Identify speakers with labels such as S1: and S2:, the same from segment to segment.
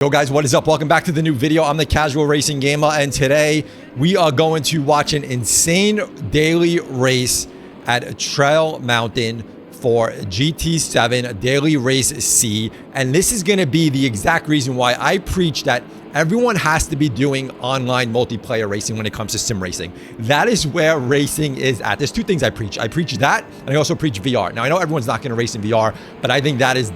S1: Yo guys, what is up? Welcome back to the new video. I'm the Casual Racing Gamer, and today we are going to watch an insane daily race at Trail Mountain for GT7 Daily Race C. And this is going to be the exact reason why I preach that everyone has to be doing online multiplayer racing when it comes to sim racing. That is where racing is at. There's two things I preach. I preach that, and I also preach VR. Now, I know everyone's not going to race in VR, but I think that is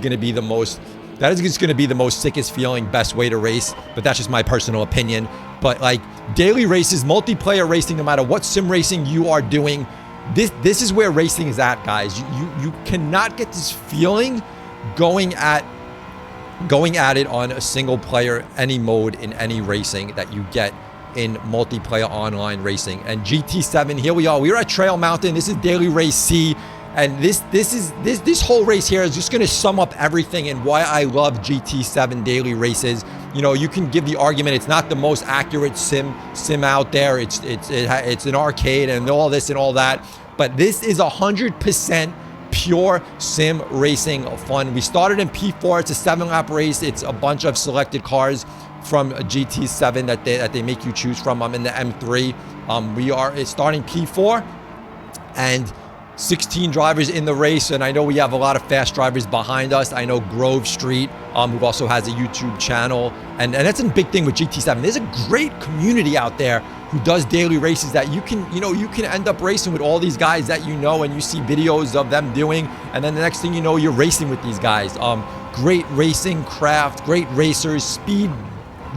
S1: going to be the most... That is just going to be the most sickest feeling, best way to race, but that's just my personal opinion. But like daily races, multiplayer racing, no matter what sim racing you are doing, this is where racing is at, guys. You cannot get this feeling going at it on a single player, any mode in any racing that you get in multiplayer online racing. And GT7, here we are. We are at Trail Mountain. This is Daily Race C. And this whole race here is just going to sum up everything and why I love GT7 daily races. You know, you can give the argument it's not the most accurate sim out there. It's an arcade and all this and all that, but this is 100% pure sim racing fun. We started in P4. It's a 7-lap race. It's a bunch of selected cars from a GT7 that they make you choose from. I'm in the M3. We are starting P4 and 16 drivers in the race, and I know we have a lot of fast drivers behind us. I know Grove Street, who also has a YouTube channel, and that's a big thing with GT7. There's a great community out there who does daily races that you can end up racing with all these guys that you know, and you see videos of them doing, and then the next thing you know, you're racing with these guys. Great racing craft, great racers, speed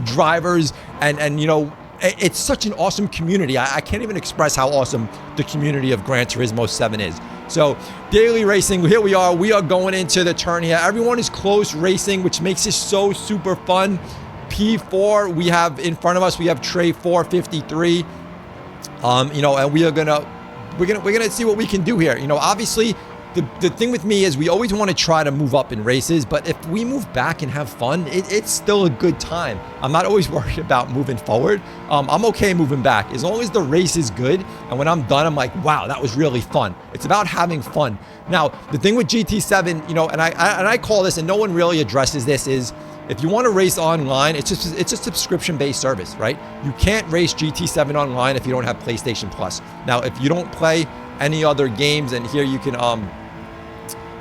S1: drivers, and you know, it's such an awesome community. I can't even express how awesome the community of Gran Turismo 7 is. So daily racing, here we are. We are going into the turn here. Everyone is close racing, which makes this so super fun. P4, we have in front of us, we have Trey 453. You know, and we're gonna see what we can do here. You know, obviously, the thing with me is we always want to try to move up in races, but if we move back and have fun, it's still a good time. I'm not always worried about moving forward. I'm okay moving back as long as the race is good, and when I'm done, I'm like, wow, that was really fun. It's about having fun. Now, the thing with GT7, you know, and I call this, and no one really addresses this, is if you want to race online, it's a subscription-based service, right? You can't race GT7 online if you don't have PlayStation Plus. Now, if you don't play any other games, and here you can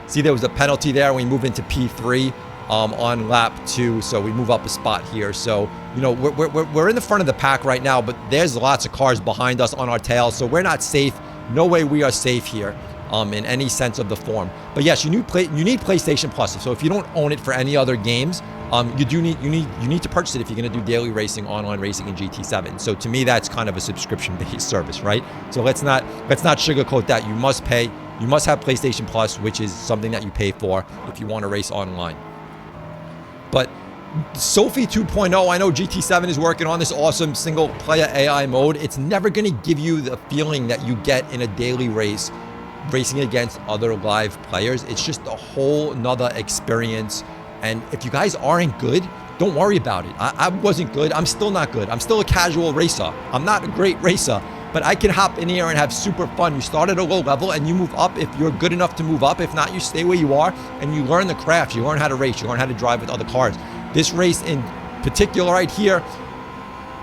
S1: see there was a penalty there. We move into P3 on lap 2, so we move up a spot here. So, you know, we're in the front of the pack right now, but there's lots of cars behind us on our tail, so we're not safe. No way we are safe here in any sense of the form. But yes, you need PlayStation Plus. So if you don't own it for any other games, you need to purchase it if you're going to do daily racing, online racing in GT7. So to me, that's kind of a subscription-based service, right? So let's not sugarcoat that. You must pay. You must have PlayStation Plus, which is something that you pay for if you want to race online. But Sophie 2.0, I know GT7 is working on this awesome single-player AI mode. It's never going to give you the feeling that you get in a daily race racing against other live players. It's just a whole nother experience. And if you guys aren't good, don't worry about it. I wasn't good. I'm still not good. I'm still a casual racer. I'm not a great racer, but I can hop in here and have super fun. You start at a low level and you move up if you're good enough to move up. If not, you stay where you are and you learn the craft. You learn how to race. You learn how to drive with other cars. This race in particular right here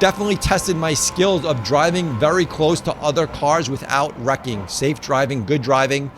S1: definitely tested my skills of driving very close to other cars without wrecking. Safe driving, good driving,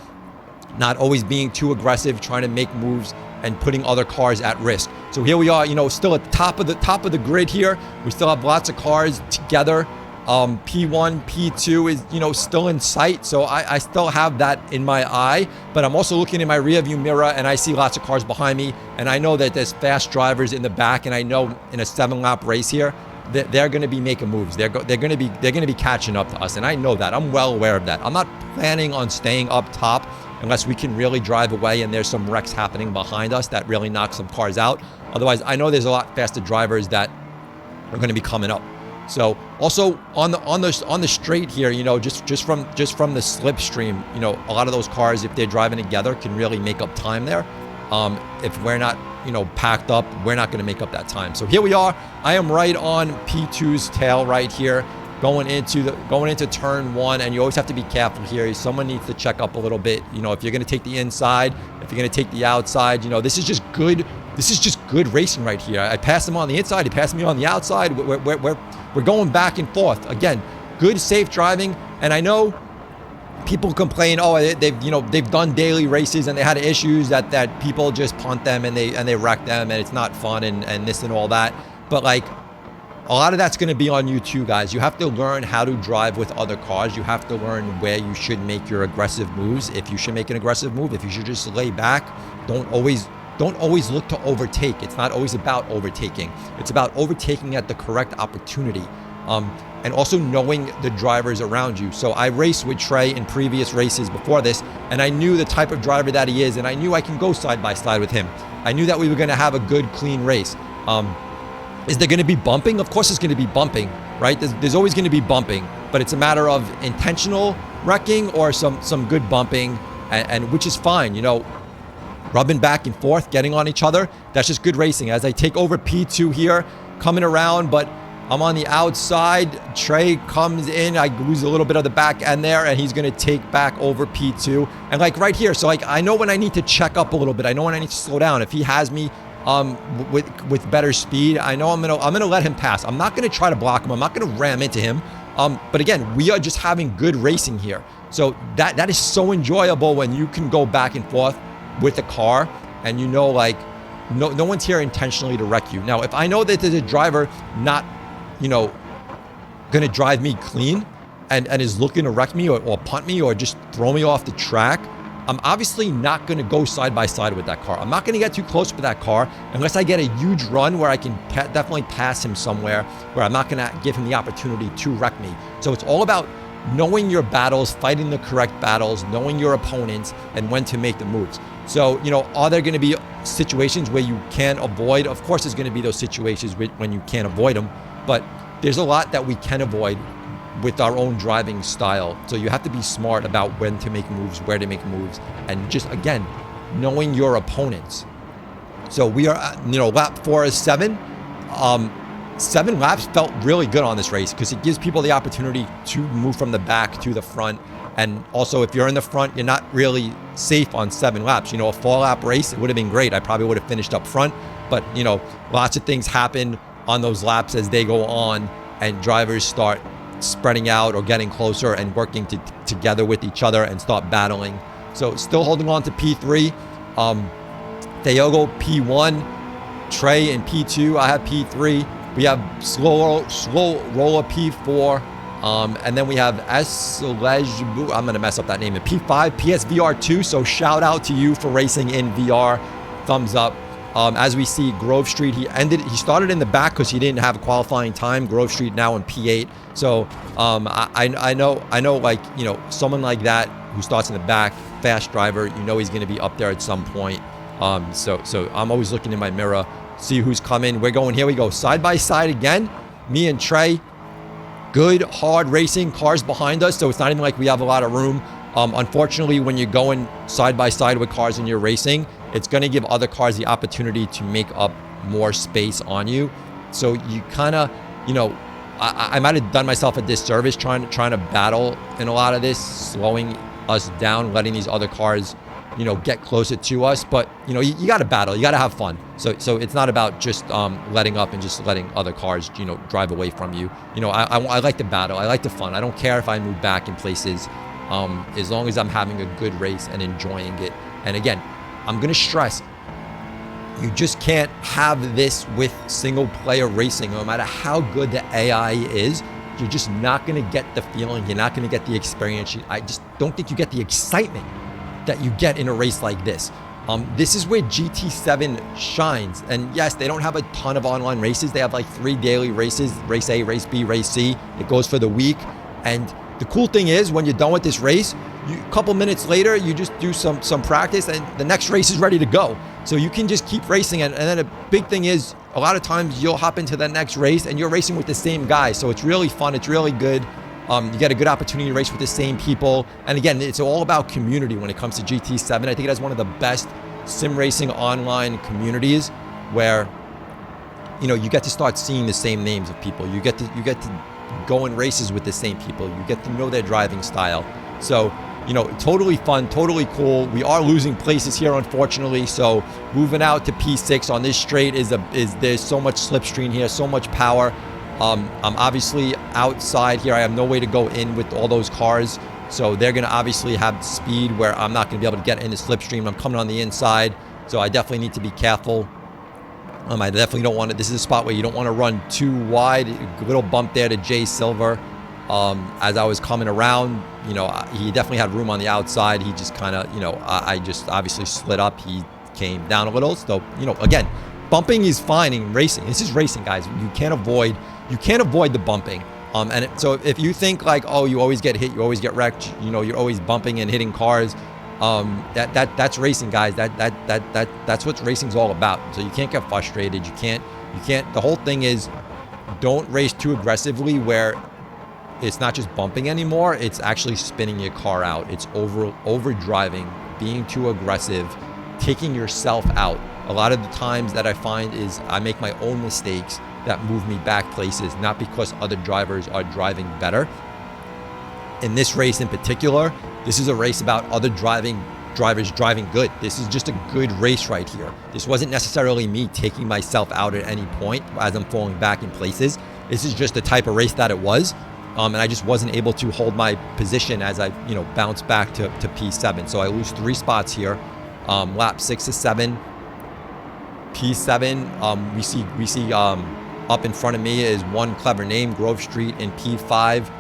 S1: not always being too aggressive, trying to make moves and putting other cars at risk. So here we are, you know, still at the top of the grid here. We still have lots of cars together. P1, P2 is, you know, still in sight, so I still have that in my eye, but I'm also looking in my rear view mirror and I see lots of cars behind me, and I know that there's fast drivers in the back, and I know in a 7-lap race here that they're going to be making moves. They're going to be catching up to us, and I know that. I'm well aware of that. I'm not planning on staying up top unless we can really drive away and there's some wrecks happening behind us that really knock some cars out. Otherwise, I know there's a lot faster drivers that are going to be coming up. So also on the straight here, you know, just from the slipstream, you know, a lot of those cars, if they're driving together, can really make up time there. If we're not, you know, packed up, we're not going to make up that time. So here we are. I am right on P2's tail right here, going into turn 1, and you always have to be careful here. Someone needs to check up a little bit. You know, if you're going to take the inside, if you're going to take the outside, you know, this is just good this is just good racing right here. I passed him on the inside. He passed me on the outside. We're going back and forth. Again, good, safe driving. And I know people complain, oh, they've done daily races and they had issues that people just punt them and they wreck them and it's not fun and this and all that. But like, a lot of that's going to be on you too, guys. You have to learn how to drive with other cars. You have to learn where you should make your aggressive moves. If you should make an aggressive move, if you should just lay back, don't always look to overtake. It's not always about overtaking. It's about overtaking at the correct opportunity. And also knowing the drivers around you. So I raced with Trey in previous races before this, and I knew the type of driver that he is, and I knew I can go side by side with him. I knew that we were going to have a good, clean race. Is there going to be bumping? Of course there's going to be bumping, right? There's always going to be bumping, but it's a matter of intentional wrecking or some good bumping, and which is fine, you know, rubbing back and forth, getting on each other. That's just good racing. As I take over P2 here, coming around, but I'm on the outside. Trey comes in. I lose a little bit of the back end there, and he's going to take back over P2. And like right here, so like I know when I need to check up a little bit. I know when I need to slow down. If he has me with better speed, I know I'm gonna let him pass. I'm not gonna try to block him. I'm not gonna ram into him. But again, we are just having good racing here. So that is so enjoyable when you can go back and forth with the car, and you know, like no one's here intentionally to wreck you. Now, if I know that there's a driver not, you know, gonna drive me clean and is looking to wreck me or punt me or just throw me off the track, I'm obviously not going to go side by side with that car. I'm not going to get too close to that car unless I get a huge run where I can definitely pass him somewhere where I'm not going to give him the opportunity to wreck me. So it's all about knowing your battles, fighting the correct battles, knowing your opponents, and when to make the moves. So, you know, are there going to be situations where you can avoid? Of course, there's going to be those situations when you can't avoid them, but there's a lot that we can avoid with our own driving style. So you have to be smart about when to make moves, where to make moves, and just, again, knowing your opponents. So we are at, you know, lap 4 is 7. 7 laps felt really good on this race because it gives people the opportunity to move from the back to the front. And also, if you're in the front, you're not really safe on 7 laps. You know, a 4-lap race, it would have been great. I probably would have finished up front, but, you know, lots of things happen on those laps as they go on, and drivers start spreading out or getting closer and working together with each other and start battling. So still holding on to P3. Theogo P1, Trey in P2. I have P3. We have slow roller P4. And then we have Eslej, I'm going to mess up that name, in P5, PSVR2. So shout out to you for racing in VR. Thumbs up. As we see, Grove Street, he started in the back because he didn't have a qualifying time. Grove Street now in P8. So I know, like, you know, someone like that who starts in the back, fast driver, you know he's going to be up there at some point. So I'm always looking in my mirror, see who's coming. We're going, here we go, side by side again. Me and Trey, good, hard racing, cars behind us. So it's not even like we have a lot of room. Unfortunately, when you're going side by side with cars and you're racing, it's going to give other cars the opportunity to make up more space on you. So you kind of, you know, I might have done myself a disservice trying to battle in a lot of this, slowing us down, letting these other cars, you know, get closer to us. But, you know, you got to battle. You got to have fun. So it's not about just letting up and just letting other cars, you know, drive away from you. You know, I like the battle. I like the fun. I don't care if I move back in places, as long as I'm having a good race and enjoying it. And again, I'm going to stress, you just can't have this with single player racing. No matter how good the AI is, you're just not going to get the feeling. You're not going to get the experience. I just don't think you get the excitement that you get in a race like this. This is where GT7 shines. And yes, they don't have a ton of online races. They have like 3 daily races, race A, race B, race C. It goes for the week. And the cool thing is, when you're done with this race, a couple minutes later, you just do some practice and the next race is ready to go. So you can just keep racing. And then a big thing is, a lot of times you'll hop into the next race and you're racing with the same guy. So it's really fun. It's really good. You get a good opportunity to race with the same people. And again, it's all about community when it comes to GT7. I think it has one of the best sim racing online communities where, you know, you get to start seeing the same names of people. You get to go in races with the same people. You get to know their driving style. So, you know, totally fun, totally cool. We are losing places here, unfortunately. So moving out to P6 on this straight is there's so much slipstream here, so much power. I'm obviously outside here. I have no way to go in with all those cars. So they're going to obviously have speed where I'm not going to be able to get in the slipstream. I'm coming on the inside. So I definitely need to be careful. I definitely don't want to. This is a spot where you don't want to run too wide. A little bump there to Jay Silver. As I was coming around, you know, he definitely had room on the outside. He just kind of, you know, I just obviously slid up. He came down a little. So, you know, again, bumping is fine in racing. This is racing, guys. You can't avoid the bumping. So if you think like, oh, you always get hit, you always get wrecked, you know, you're always bumping and hitting cars. That's racing, guys. That's what racing's all about. So you can't get frustrated. You can't. The whole thing is, don't race too aggressively where it's not just bumping anymore. It's actually spinning your car out. It's over driving, being too aggressive, taking yourself out. A lot of the times that I find is I make my own mistakes that move me back places, not because other drivers are driving better. In this race in particular, this is a race about other drivers driving good. This is just a good race right here. This wasn't necessarily me taking myself out at any point as I'm falling back in places. This is just the type of race that it was. And I just wasn't able to hold my position as I, you know, bounce back to P7. So I lose 3 spots here. Lap 6 to 7. P7, we see up in front of me is one clever name, Grove Street, in P5.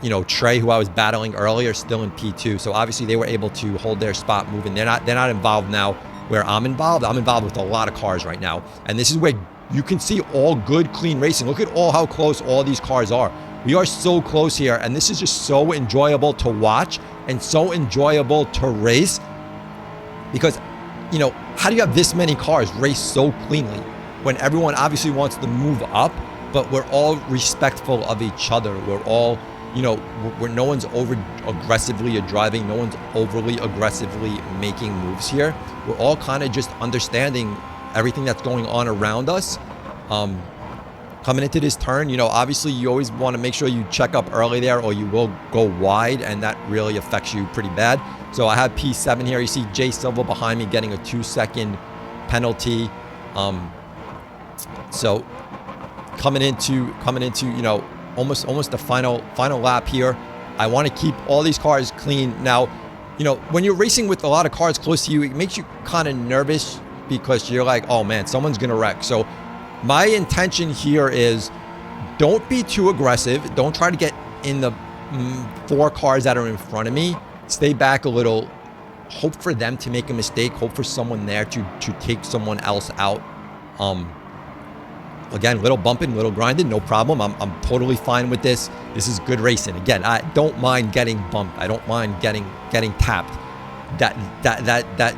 S1: You know, Trey, who I was battling earlier, still in P2. So obviously they were able to hold their spot moving. They're not involved now where I'm involved. I'm involved with a lot of cars right now. And this is where you can see all good, clean racing. Look at how close all these cars are. We are so close here, and this is just so enjoyable to watch and so enjoyable to race because, you know, how do you have this many cars race so cleanly when everyone obviously wants to move up, but we're all respectful of each other. We're all, you know, where no one's over aggressively driving, no one's overly aggressively making moves here. We're all kind of just understanding everything that's going on around us. Coming into this turn, you know, obviously you always want to make sure you check up early there or you will go wide, and that really affects you pretty bad. So I have P7 here. You see Jay Silva behind me getting a 2-second penalty. So coming into you know, almost the final lap here. I want to keep all these cars clean. Now, you know, when you're racing with a lot of cars close to you, it makes you kind of nervous because you're like, oh man, someone's gonna wreck. So my intention here is don't be too aggressive. Don't try to get in the 4 cars that are in front of me. Stay back a little. Hope for them to make a mistake. Hope for someone there to take someone else out. Again, little bumping, little grinding, no problem. I'm totally fine with this. This is good racing. Again, I don't mind getting bumped. I don't mind getting tapped.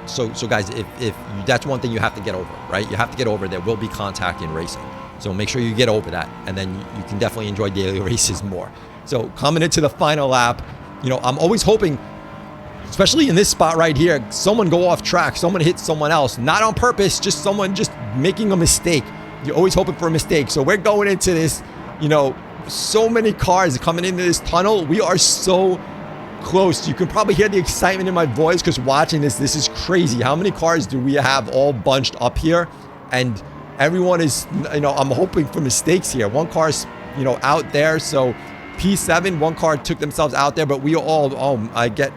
S1: So guys, if that's one thing you have to get over, right? You have to get over. There will be contact in racing, so make sure you get over that, and then you can definitely enjoy daily races more. So coming into the final lap, you know, I'm always hoping, especially in this spot right here, someone go off track, someone hit someone else, not on purpose, just someone just making a mistake. You're always hoping for a mistake. So we're going into this, you know, so many cars coming into this tunnel. We are so close. You can probably hear the excitement in my voice because watching this is crazy. How many cars do we have all bunched up here? And everyone is, you know, I'm hoping for mistakes here. One car's, you know, out there. So P7, one car took themselves out there, but we all, I get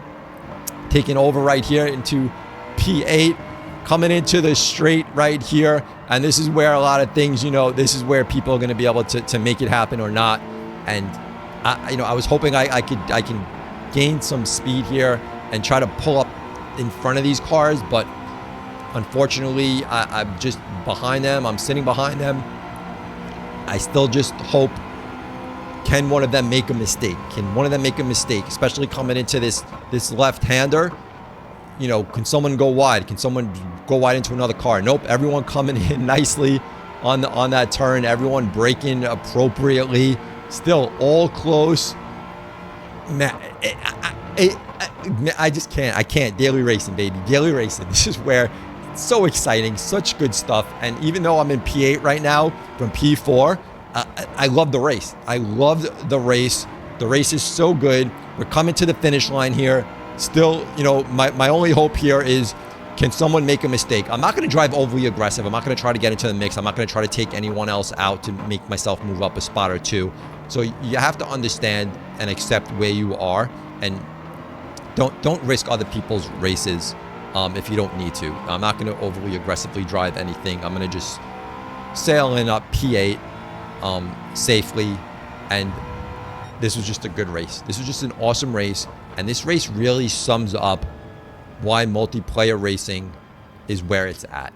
S1: taken over right here into P8, coming into the straight right here. And this is where a lot of things, you know, this is where people are going to be able to make it happen or not. And you know, I was hoping I can gain some speed here and try to pull up in front of these cars, but unfortunately I'm just behind them. I'm sitting behind them. I still just hope, can one of them make a mistake? Can one of them make a mistake, especially coming into this left-hander? You know, can someone go wide? Can someone go wide into another car? Nope. Everyone coming in nicely on that turn. Everyone braking appropriately. Still all close. Man, I just can't. I can't. Daily racing, baby. Daily racing. This is where it's so exciting. Such good stuff. And even though I'm in P8 right now from P4, I love the race. I loved the race. The race is so good. We're coming to the finish line here. Still, you know, my only hope here is, can someone make a mistake? I'm not going to drive overly aggressive. I'm not going to try to get into the mix. I'm not going to try to take anyone else out to make myself move up a spot or two. So you have to understand and accept where you are, and don't risk other people's races if you don't need to. I'm not going to overly aggressively drive anything. I'm going to just sail in up P8 safely, and this was just a good race. This was just an awesome race, and this race really sums up why multiplayer racing is where it's at.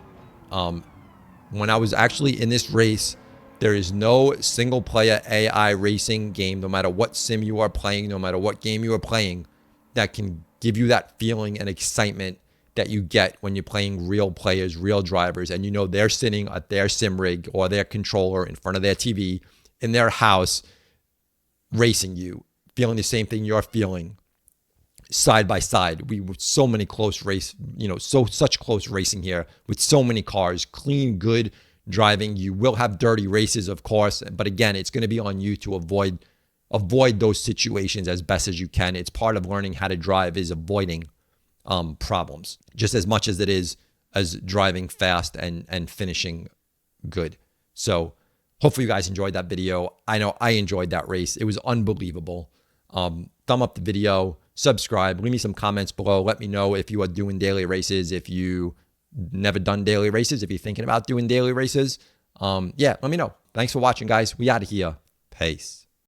S1: When I was actually in this race, there is no single player AI racing game, no matter what sim you are playing, no matter what game you are playing, that can give you that feeling and excitement that you get when you're playing real players, real drivers, and you know they're sitting at their sim rig or their controller in front of their TV in their house racing you, feeling the same thing you're feeling side by side. We with so many close race, you know, such close racing here with so many cars, clean, good driving. You will have dirty races, of course, but again, it's going to be on you to avoid those situations as best as you can. It's part of learning how to drive, is avoiding problems just as much as it is as driving fast and finishing good. So hopefully you guys enjoyed that video. I know I enjoyed that race. It was unbelievable. Thumb up the video, subscribe, leave me some comments below. Let me know if you are doing daily races, if you never done daily races, if you're thinking about doing daily races. Yeah, let me know. Thanks for watching, guys. We out of here. Peace.